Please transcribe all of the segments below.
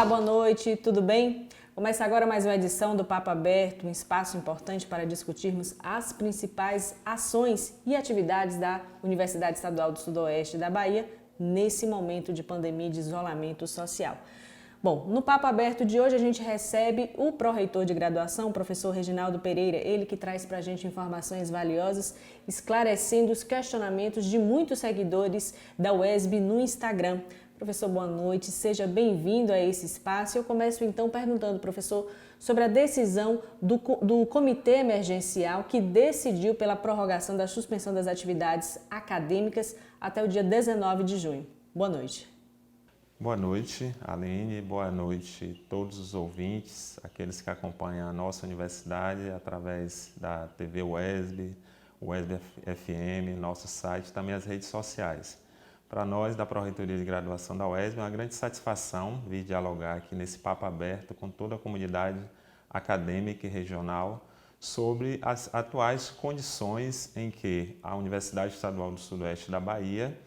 Olá, boa noite, tudo bem? Começa agora mais uma edição do Papo Aberto, um espaço importante para discutirmos as principais ações e atividades da Universidade Estadual do Sudoeste da Bahia nesse momento de pandemia e de isolamento social. Bom, no Papo Aberto de hoje a gente recebe o pró-reitor de graduação, o professor Reginaldo Pereira, ele que traz para a gente informações valiosas, esclarecendo os questionamentos de muitos seguidores da UESB no Instagram. Professor, boa noite, seja bem-vindo a esse espaço. Eu começo então perguntando, professor, sobre a decisão do Comitê Emergencial que decidiu pela prorrogação da suspensão das atividades acadêmicas até o dia 19 de junho. Boa noite. Boa noite, Aline. Boa noite a todos os ouvintes, aqueles que acompanham a nossa universidade através da TV UESB, UESB FM, nosso site e também as redes sociais. Para nós, da Pró-Reitoria de Graduação da UESB, é uma grande satisfação vir dialogar aqui nesse papo aberto com toda a comunidade acadêmica e regional sobre as atuais condições em que a Universidade Estadual do Sudoeste da Bahia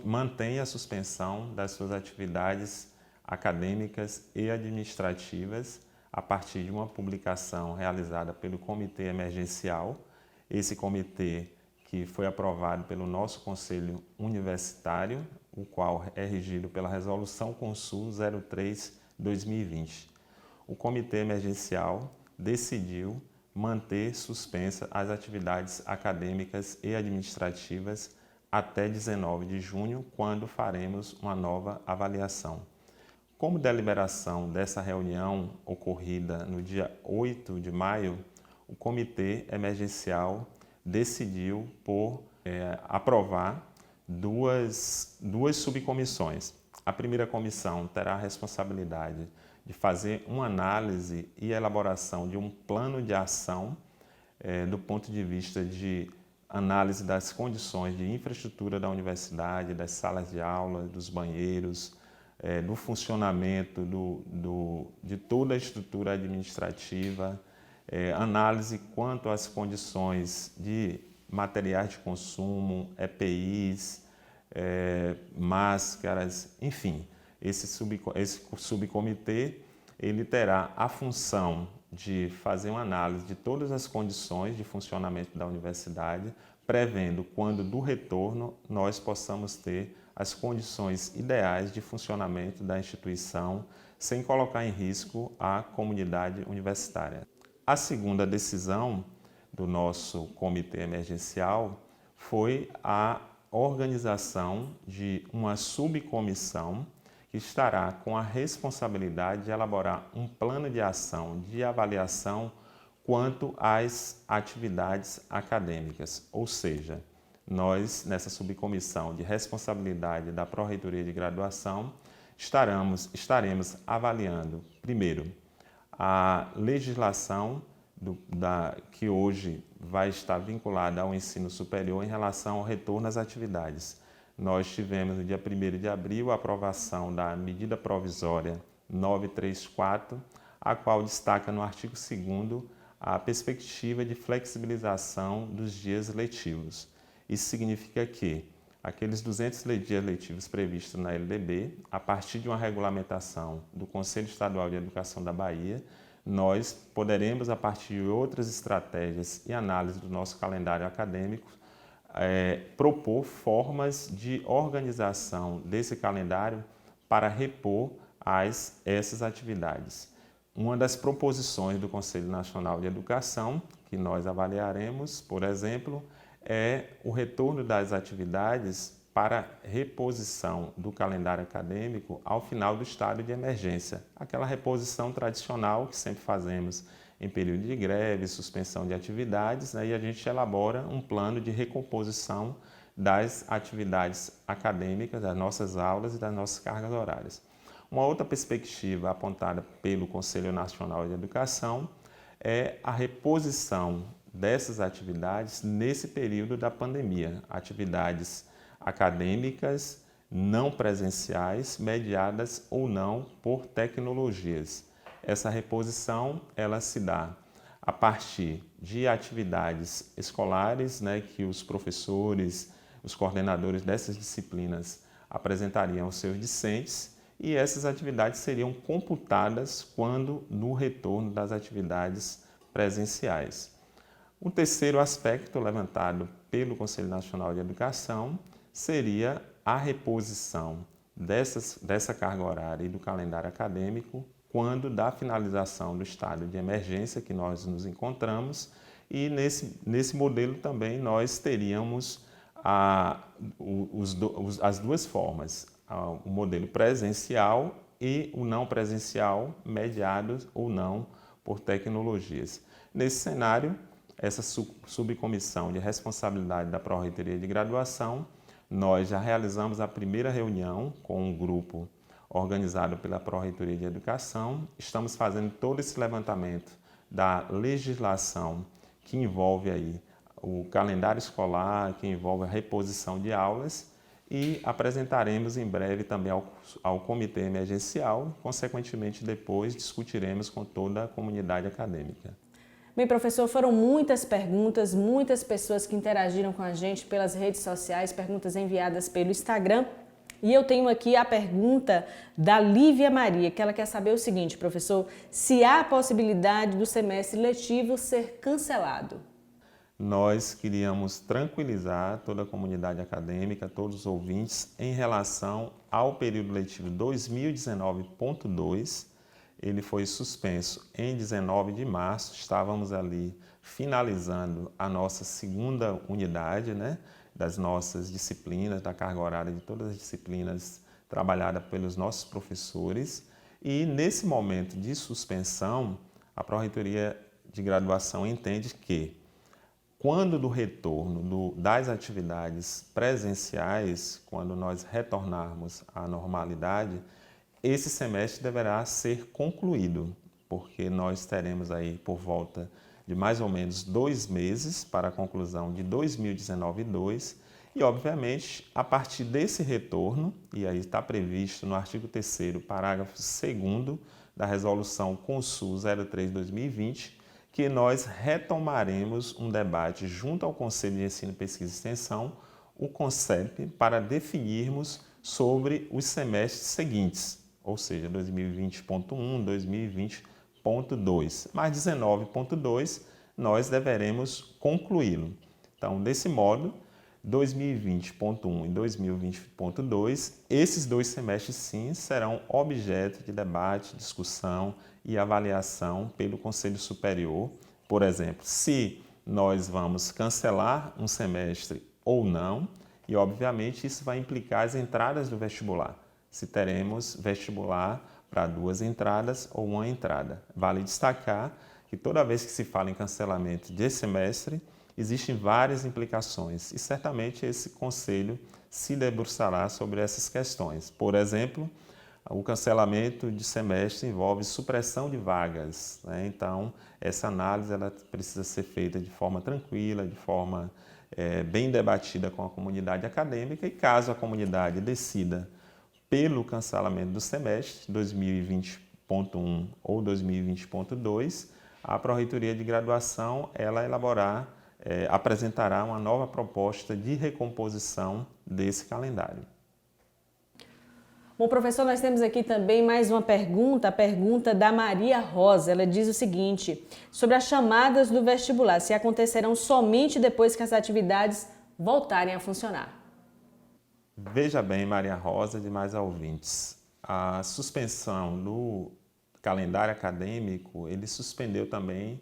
mantém a suspensão das suas atividades acadêmicas e administrativas a partir de uma publicação realizada pelo Comitê Emergencial. Esse comitê que foi aprovado pelo nosso Conselho Universitário, o qual é regido pela Resolução Consul 03/2020. O Comitê Emergencial decidiu manter suspensa as atividades acadêmicas e administrativas até 19 de junho, quando faremos uma nova avaliação. Como deliberação dessa reunião ocorrida no dia 8 de maio, o Comitê Emergencial decidiu por aprovar duas subcomissões. A primeira comissão terá a responsabilidade de fazer uma análise e elaboração de um plano de ação do ponto de vista de análise das condições de infraestrutura da universidade, das salas de aula, dos banheiros, do funcionamento de toda a estrutura administrativa, análise quanto às condições de materiais de consumo, EPIs, máscaras, enfim. Esse subcomitê ele terá a função de fazer uma análise de todas as condições de funcionamento da universidade, prevendo quando do retorno nós possamos ter as condições ideais de funcionamento da instituição, sem colocar em risco a comunidade universitária. A segunda decisão do nosso comitê emergencial foi a organização de uma subcomissão que estará com a responsabilidade de elaborar um plano de ação de avaliação quanto às atividades acadêmicas. Ou seja, nós, nessa subcomissão de responsabilidade da Pró-Reitoria de Graduação, estaremos avaliando, primeiro, a legislação que hoje vai estar vinculada ao ensino superior em relação ao retorno às atividades. Nós tivemos no dia 1º de abril a aprovação da medida provisória 934, a qual destaca no artigo 2º a perspectiva de flexibilização dos dias letivos. Isso significa que aqueles 200 dias letivos previstos na LDB, a partir de uma regulamentação do Conselho Estadual de Educação da Bahia, nós poderemos, a partir de outras estratégias e análise do nosso calendário acadêmico, propor formas de organização desse calendário para repor essas atividades. Uma das proposições do Conselho Nacional de Educação, que nós avaliaremos, por exemplo, é o retorno das atividades para reposição do calendário acadêmico ao final do estado de emergência. Aquela reposição tradicional que sempre fazemos em período de greve, suspensão de atividades, e a gente elabora um plano de recomposição das atividades acadêmicas, das nossas aulas e das nossas cargas horárias. Uma outra perspectiva apontada pelo Conselho Nacional de Educação é a reposição dessas atividades nesse período da pandemia, atividades acadêmicas não presenciais, mediadas ou não por tecnologias. Essa reposição ela se dá a partir de atividades escolares, que os professores, os coordenadores dessas disciplinas apresentariam aos seus discentes e essas atividades seriam computadas quando no retorno das atividades presenciais. O terceiro aspecto levantado pelo Conselho Nacional de Educação seria a reposição dessa carga horária e do calendário acadêmico quando da finalização do estado de emergência que nós nos encontramos, e nesse modelo também nós teríamos as duas formas, o modelo presencial e o não presencial, mediados ou não por tecnologias. Nesse cenário, essa subcomissão de responsabilidade da Pró-Reitoria de Graduação, nós já realizamos a primeira reunião com um grupo organizado pela Pró-Reitoria de Educação. Estamos fazendo todo esse levantamento da legislação que envolve aí o calendário escolar, que envolve a reposição de aulas, e apresentaremos em breve também ao Comitê Emergencial. Consequentemente, depois discutiremos com toda a comunidade acadêmica. Bem, professor, foram muitas perguntas, muitas pessoas que interagiram com a gente pelas redes sociais, perguntas enviadas pelo Instagram. E eu tenho aqui a pergunta da Lívia Maria, que ela quer saber o seguinte, professor: se há a possibilidade do semestre letivo ser cancelado? Nós queríamos tranquilizar toda a comunidade acadêmica, todos os ouvintes, em relação ao período letivo 2019.2. Ele foi suspenso em 19 de março, estávamos ali finalizando a nossa segunda unidade, das nossas disciplinas, da carga horária de todas as disciplinas trabalhadas pelos nossos professores. E nesse momento de suspensão, a Pró-Reitoria de Graduação entende que, quando do retorno das atividades presenciais, quando nós retornarmos à normalidade, esse semestre deverá ser concluído, porque nós teremos aí por volta de mais ou menos 2 meses para a conclusão de 2019-2, e obviamente a partir desse retorno, e aí está previsto no artigo 3º, parágrafo 2º da Resolução Consul 03/2020, que nós retomaremos um debate junto ao Conselho de Ensino, Pesquisa e Extensão, o CONCEP, para definirmos sobre os semestres seguintes, ou seja, 2020.1, 2020.2. Mas 19.2 nós deveremos concluí-lo. Então, desse modo, 2020.1 e 2020.2, esses 2 semestres sim serão objeto de debate, discussão e avaliação pelo Conselho Superior. Por exemplo, se nós vamos cancelar um semestre ou não, e obviamente isso vai implicar as entradas do vestibular. Se teremos vestibular para 2 entradas ou 1 entrada. Vale destacar que toda vez que se fala em cancelamento de semestre, existem várias implicações e certamente esse conselho se debruçará sobre essas questões. Por exemplo, o cancelamento de semestre envolve supressão de vagas, Então, essa análise ela precisa ser feita de forma tranquila, de forma bem debatida com a comunidade acadêmica, e caso a comunidade decida pelo cancelamento do semestre 2020.1 ou 2020.2, a Pró-Reitoria de Graduação ela apresentará uma nova proposta de recomposição desse calendário. Bom, professor, nós temos aqui também mais uma pergunta, a pergunta da Maria Rosa. Ela diz o seguinte, sobre as chamadas do vestibular, se acontecerão somente depois que as atividades voltarem a funcionar. Veja bem, Maria Rosa e demais ouvintes, a suspensão do calendário acadêmico, ele suspendeu também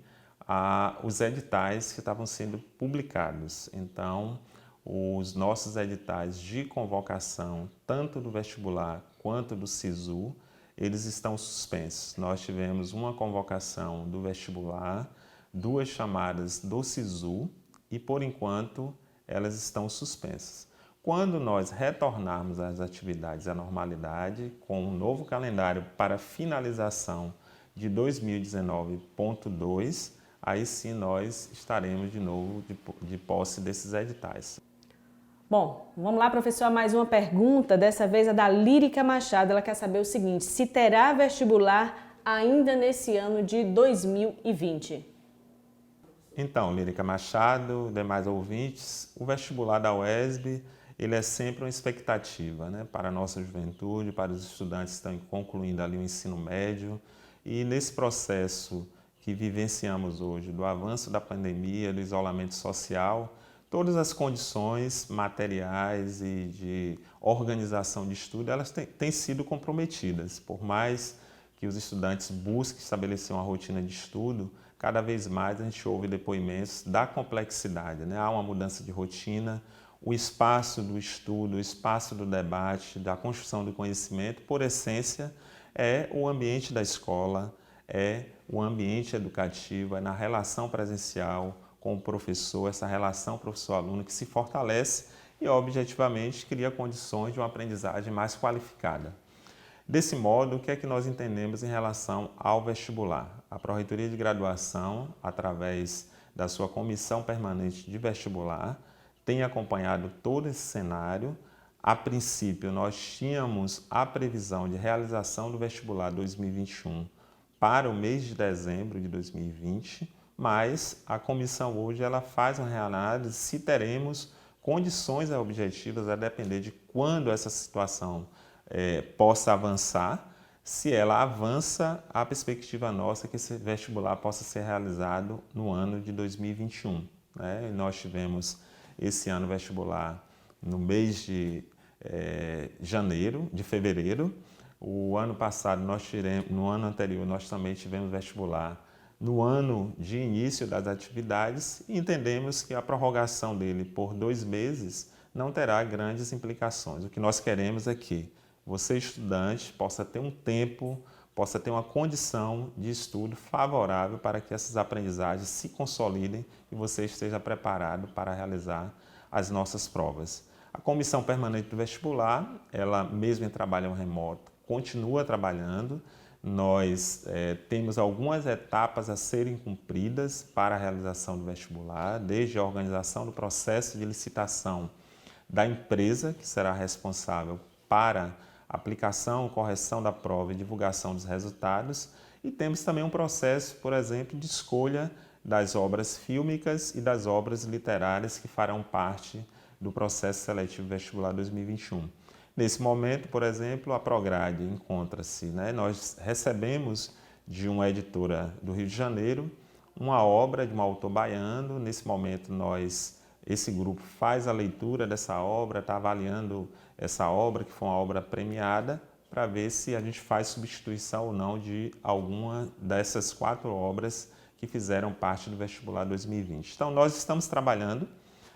os editais que estavam sendo publicados. Então, os nossos editais de convocação, tanto do vestibular quanto do SISU, eles estão suspensos. Nós tivemos uma convocação do vestibular, 2 chamadas do SISU e, por enquanto, elas estão suspensas. Quando nós retornarmos às atividades à normalidade, com um novo calendário para finalização de 2019.2, aí sim nós estaremos de novo de posse desses editais. Bom, vamos lá, professor, mais uma pergunta, dessa vez a da Lírica Machado. Ela quer saber o seguinte, se terá vestibular ainda nesse ano de 2020? Então, Lírica Machado, demais ouvintes, o vestibular da UESB, ele é sempre uma expectativa, né, para a nossa juventude, para os estudantes que estão concluindo ali o ensino médio. E nesse processo que vivenciamos hoje, do avanço da pandemia, do isolamento social, todas as condições materiais e de organização de estudo, elas têm sido comprometidas. Por mais que os estudantes busquem estabelecer uma rotina de estudo, cada vez mais a gente ouve depoimentos da complexidade, né? Há uma mudança de rotina, o espaço do estudo, o espaço do debate, da construção do conhecimento, por essência, é o ambiente da escola, é o ambiente educativo, é na relação presencial com o professor, essa relação professor-aluno que se fortalece e, objetivamente, cria condições de uma aprendizagem mais qualificada. Desse modo, o que é que nós entendemos em relação ao vestibular? A Pró-Reitoria de Graduação, através da sua Comissão Permanente de Vestibular, tem acompanhado todo esse cenário. A princípio, nós tínhamos a previsão de realização do vestibular 2021 para o mês de dezembro de 2020, mas a comissão hoje ela faz uma reanálise se teremos condições objetivas, a depender de quando essa situação possa avançar. Se ela avança, a perspectiva nossa é que esse vestibular possa ser realizado no ano de 2021. Né? Nós tivemos esse ano vestibular no mês de fevereiro. O ano passado, no ano anterior, nós também tivemos vestibular no ano de início das atividades e entendemos que a prorrogação dele por 2 meses não terá grandes implicações. O que nós queremos é que você, estudante, possa ter um tempo, possa ter uma condição de estudo favorável para que essas aprendizagens se consolidem e você esteja preparado para realizar as nossas provas. A Comissão Permanente do Vestibular, ela mesmo em trabalho remoto, continua trabalhando. Nós temos algumas etapas a serem cumpridas para a realização do vestibular, desde a organização do processo de licitação da empresa, que será responsável para aplicação, correção da prova e divulgação dos resultados, e temos também um processo, por exemplo, de escolha das obras fílmicas e das obras literárias que farão parte do processo seletivo vestibular 2021. Nesse momento, por exemplo, a Prograde encontra-se, nós recebemos de uma editora do Rio de Janeiro uma obra de um autor baiano. Nesse momento, esse grupo faz a leitura dessa obra, está avaliando essa obra, que foi uma obra premiada, para ver se a gente faz substituição ou não de alguma dessas 4 obras que fizeram parte do vestibular 2020. Então, nós estamos trabalhando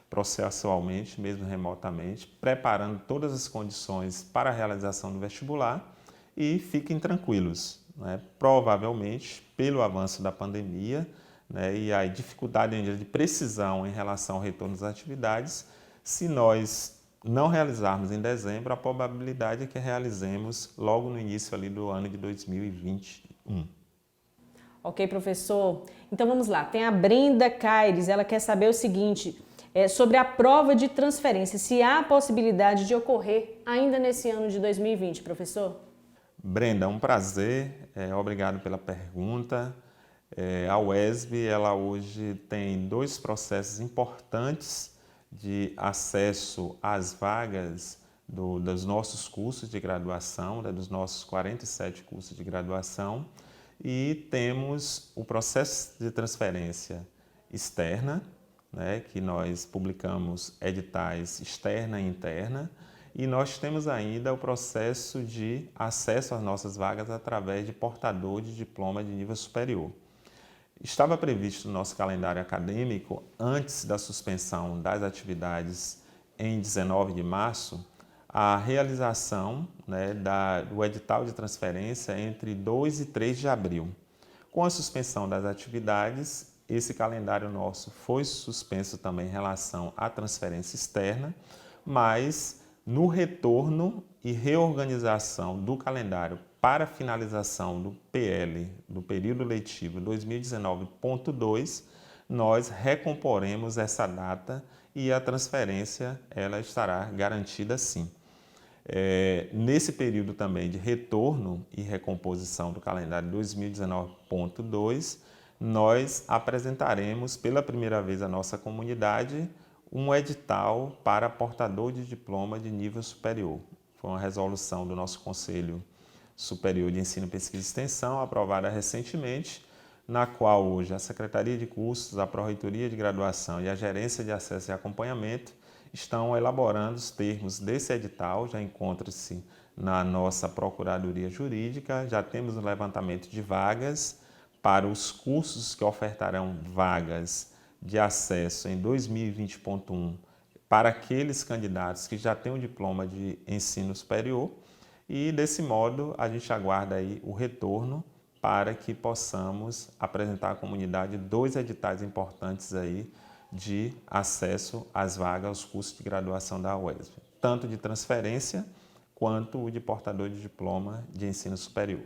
processualmente, mesmo remotamente, preparando todas as condições para a realização do vestibular e fiquem tranquilos, Provavelmente, pelo avanço da pandemia, e a dificuldade de precisão em relação ao retorno das atividades, se nós não realizarmos em dezembro, a probabilidade é que realizemos logo no início ali do ano de 2021. Ok, professor. Então vamos lá. Tem a Brenda Caires, ela quer saber o seguinte, sobre a prova de transferência, se há possibilidade de ocorrer ainda nesse ano de 2020, professor? Brenda, um prazer, obrigado pela pergunta. A UESB, ela hoje tem 2 processos importantes de acesso às vagas dos nossos cursos de graduação, dos nossos 47 cursos de graduação, e temos o processo de transferência externa, que nós publicamos editais externa e interna, e nós temos ainda o processo de acesso às nossas vagas através de portador de diploma de nível superior. Estava previsto no nosso calendário acadêmico, antes da suspensão das atividades em 19 de março, a realização do edital de transferência entre 2 e 3 de abril. Com a suspensão das atividades, esse calendário nosso foi suspenso também em relação à transferência externa, mas no retorno e reorganização do calendário para finalização do PL, do período letivo 2019.2, nós recomporemos essa data e a transferência ela estará garantida sim. Nesse período também de retorno e recomposição do calendário 2019.2, nós apresentaremos pela primeira vez à nossa comunidade um edital para portador de diploma de nível superior. Foi uma resolução do nosso Conselho Superior de Ensino, Pesquisa e Extensão, aprovada recentemente, na qual hoje a Secretaria de Cursos, a Pró-Reitoria de Graduação e a Gerência de Acesso e Acompanhamento estão elaborando os termos desse edital, já encontra-se na nossa Procuradoria Jurídica, já temos um levantamento de vagas para os cursos que ofertarão vagas de acesso em 2020.1 para aqueles candidatos que já têm o diploma de ensino superior e, desse modo, a gente aguarda aí o retorno para que possamos apresentar à comunidade 2 editais importantes aí de acesso às vagas aos cursos de graduação da UESB, tanto de transferência quanto o de portador de diploma de ensino superior.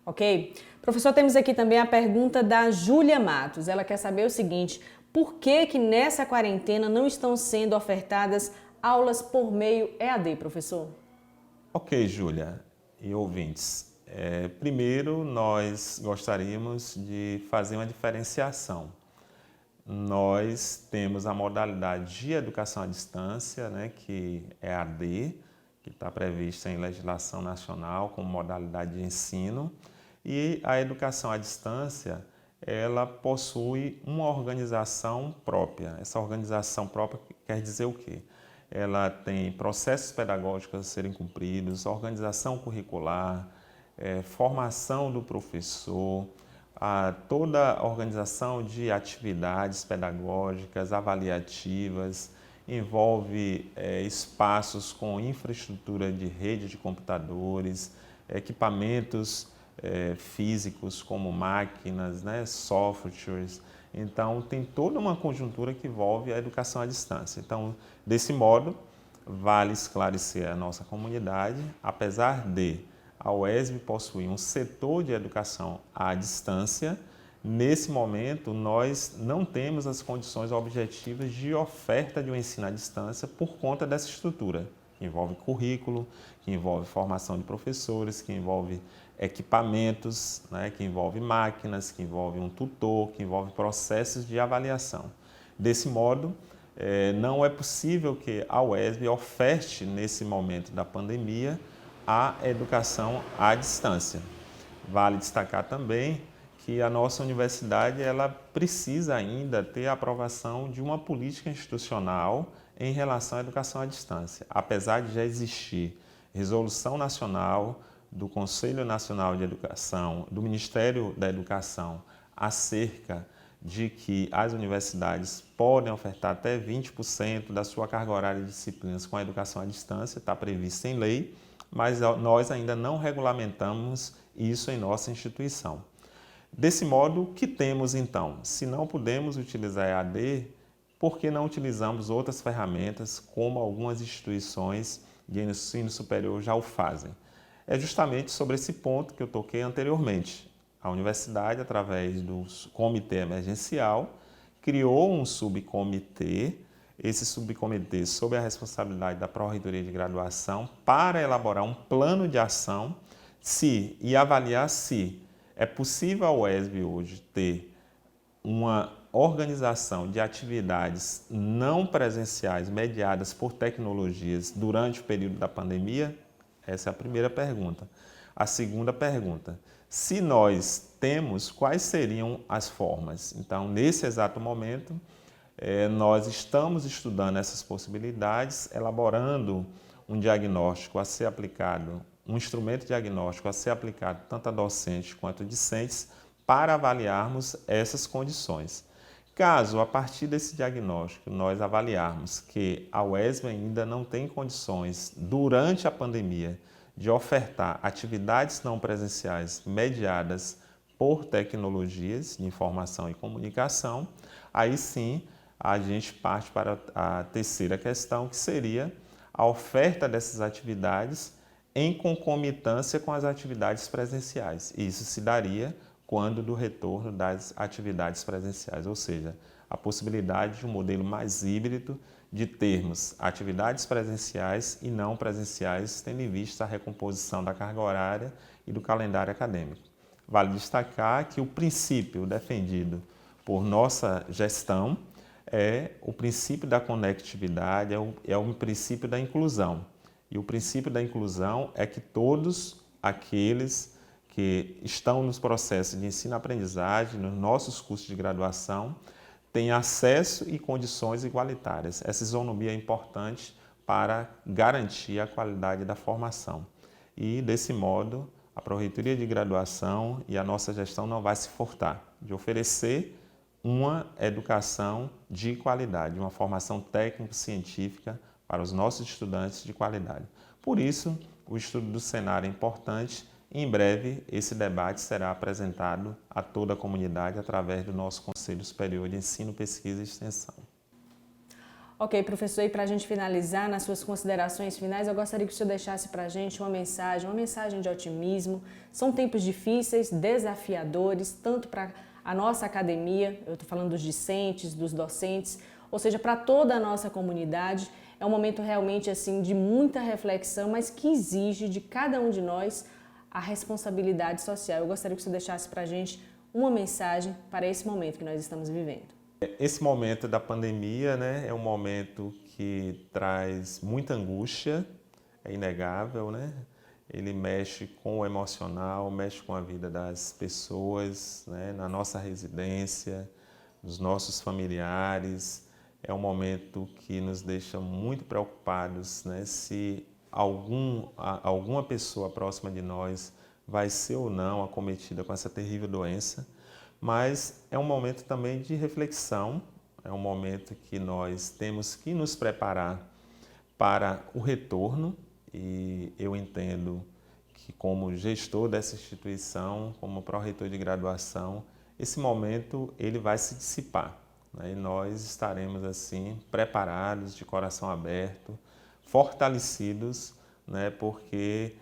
Ok. Professor, temos aqui também a pergunta da Júlia Matos. Ela quer saber o seguinte: por que nessa quarentena não estão sendo ofertadas aulas por meio EAD, professor? Ok, Júlia e ouvintes. Primeiro, nós gostaríamos de fazer uma diferenciação. Nós temos a modalidade de educação à distância, né, que é a AD, que está prevista em legislação nacional como modalidade de ensino, e a educação à distância, ela possui uma organização própria. Essa organização própria quer dizer o quê? Ela tem processos pedagógicos a serem cumpridos, organização curricular, formação do professor, toda a organização de atividades pedagógicas, avaliativas, envolve espaços com infraestrutura de rede de computadores, equipamentos físicos como máquinas, né, softwares. Então, tem toda uma conjuntura que envolve a educação à distância. Então, desse modo, vale esclarecer a nossa comunidade, apesar de a UESB possui um setor de educação à distância, nesse momento nós não temos as condições objetivas de oferta de um ensino à distância por conta dessa estrutura, que envolve currículo, que envolve formação de professores, que envolve equipamentos, né, que envolve máquinas, que envolve um tutor, que envolve processos de avaliação. Desse modo, não é possível que a UESB oferte, nesse momento da pandemia, a educação à distância. Vale destacar também que a nossa universidade ela precisa ainda ter a aprovação de uma política institucional em relação à educação à distância. Apesar de já existir resolução nacional do Conselho Nacional de Educação, do Ministério da Educação, acerca de que as universidades podem ofertar até 20% da sua carga horária de disciplinas com a educação à distância, está previsto em lei, mas nós ainda não regulamentamos isso em nossa instituição. Desse modo, o que temos então? Se não podemos utilizar EAD, por que não utilizamos outras ferramentas, como algumas instituições de ensino superior já o fazem? É justamente sobre esse ponto que eu toquei anteriormente. A universidade, através do comitê emergencial, criou um subcomitê, esse subcomitê sob a responsabilidade da Pró-Reitoria de Graduação, para elaborar um plano de ação e avaliar se é possível a UESB hoje ter uma organização de atividades não presenciais mediadas por tecnologias durante o período da pandemia. Essa é a primeira pergunta. A segunda pergunta, se nós temos, quais seriam as formas? Então, nesse exato momento, nós estamos estudando essas possibilidades, elaborando um diagnóstico a ser aplicado, um instrumento diagnóstico a ser aplicado tanto a docentes quanto a discentes, para avaliarmos essas condições. Caso, a partir desse diagnóstico, nós avaliarmos que a UESB ainda não tem condições, durante a pandemia, de ofertar atividades não presenciais mediadas por tecnologias de informação e comunicação, aí sim a gente parte para a terceira questão, que seria a oferta dessas atividades em concomitância com as atividades presenciais. Isso se daria quando do retorno das atividades presenciais, ou seja, a possibilidade de um modelo mais híbrido de termos atividades presenciais e não presenciais, tendo em vista a recomposição da carga horária e do calendário acadêmico. Vale destacar que o princípio defendido por nossa gestão é o princípio da conectividade, é o princípio da inclusão. E o princípio da inclusão é que todos aqueles que estão nos processos de ensino-aprendizagem, nos nossos cursos de graduação, têm acesso e condições igualitárias. Essa isonomia é importante para garantir a qualidade da formação. E, desse modo, a Pró-Reitoria de Graduação e a nossa gestão não vai se furtar de oferecer uma educação de qualidade, uma formação técnico-científica para os nossos estudantes de qualidade. Por isso, o estudo do cenário é importante e, em breve, esse debate será apresentado a toda a comunidade através do nosso Conselho Superior de Ensino, Pesquisa e Extensão. Ok, professor, e para a gente finalizar, nas suas considerações finais, eu gostaria que o senhor deixasse para a gente uma mensagem de otimismo. São tempos difíceis, desafiadores, tanto para a nossa academia, eu estou falando dos discentes, dos docentes, ou seja, para toda a nossa comunidade. É um momento realmente assim de muita reflexão, mas que exige de cada um de nós a responsabilidade social. Eu gostaria que o senhor deixasse para a gente uma mensagem para esse momento que nós estamos vivendo. Esse momento da pandemia, né, é um momento que traz muita angústia, é inegável, né? Ele mexe com o emocional, mexe com a vida das pessoas, né, na nossa residência, dos nossos familiares. É um momento que nos deixa muito preocupados, né, se alguma pessoa próxima de nós vai ser ou não acometida com essa terrível doença. Mas é um momento também de reflexão, é um momento que nós temos que nos preparar para o retorno, e eu entendo que, como gestor dessa instituição, como pró-reitor de graduação, esse momento ele vai se dissipar, né? E nós estaremos assim preparados, de coração aberto, fortalecidos, né? Porque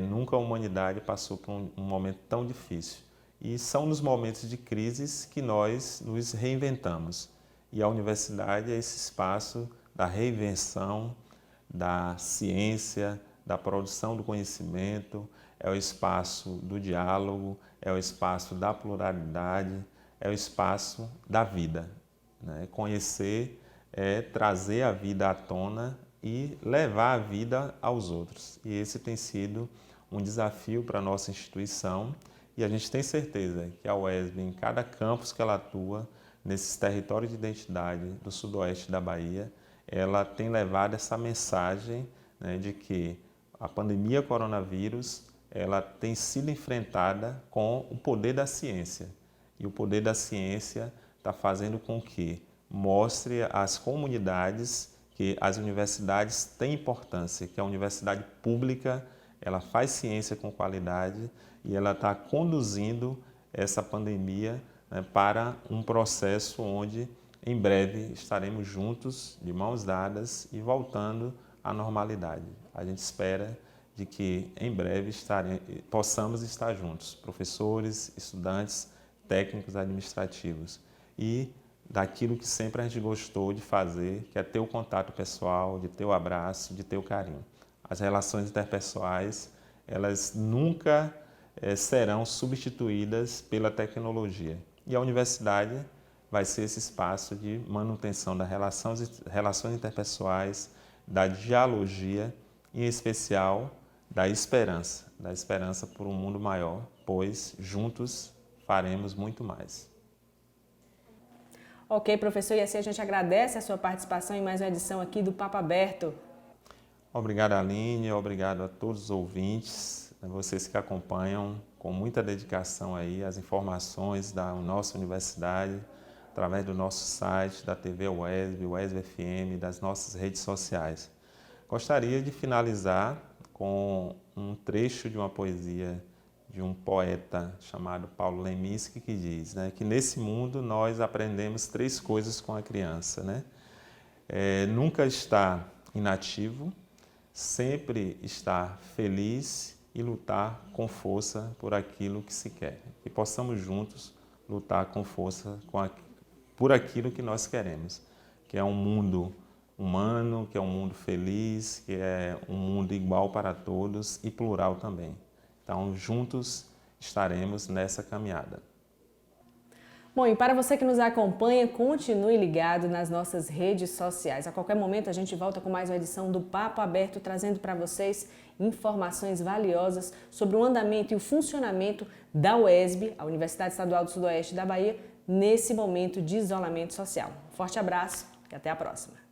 nunca a humanidade passou por um momento tão difícil. E são nos momentos de crises que nós nos reinventamos. E a universidade é esse espaço da reinvenção, da ciência, da produção do conhecimento, é o espaço do diálogo, é o espaço da pluralidade, é o espaço da vida, né? Conhecer é trazer a vida à tona e levar a vida aos outros. E esse tem sido um desafio para a nossa instituição. E a gente tem certeza que a UESB, em cada campus que ela atua, nesses territórios de identidade do sudoeste da Bahia, ela tem levado essa mensagem, né, de que a pandemia coronavírus ela tem sido enfrentada com o poder da ciência. E o poder da ciência está fazendo com que mostre às comunidades que as universidades têm importância, que a universidade pública ela faz ciência com qualidade e ela está conduzindo essa pandemia, né, para um processo onde, em breve, estaremos juntos, de mãos dadas e voltando à normalidade. A gente espera de que, em breve, possamos estar juntos, professores, estudantes, técnicos administrativos, e daquilo que sempre a gente gostou de fazer, que é ter o contato pessoal, de ter o abraço, de ter o carinho. As relações interpessoais, elas nunca serão substituídas pela tecnologia. E a universidade vai ser esse espaço de manutenção das relações interpessoais, da dialogia, em especial da esperança por um mundo maior, pois juntos faremos muito mais. Ok, professor, e assim a gente agradece a sua participação em mais uma edição aqui do Papo Aberto. Obrigado, Aline, obrigado a todos os ouvintes, vocês que acompanham com muita dedicação aí as informações da nossa universidade, através do nosso site, da TV UESB, UESB FM, das nossas redes sociais. Gostaria de finalizar com um trecho de uma poesia de um poeta chamado Paulo Leminski, que diz, né, que nesse mundo nós aprendemos 3 coisas com a criança, né? Nunca estar inativo, sempre estar feliz e lutar com força por aquilo que se quer. E possamos juntos lutar com força por aquilo que nós queremos, que é um mundo humano, que é um mundo feliz, que é um mundo igual para todos e plural também. Então, juntos estaremos nessa caminhada. Bom, e para você que nos acompanha, continue ligado nas nossas redes sociais. A qualquer momento a gente volta com mais uma edição do Papo Aberto, trazendo para vocês informações valiosas sobre o andamento e o funcionamento da UESB, a Universidade Estadual do Sudoeste da Bahia, nesse momento de isolamento social. Forte abraço e até a próxima.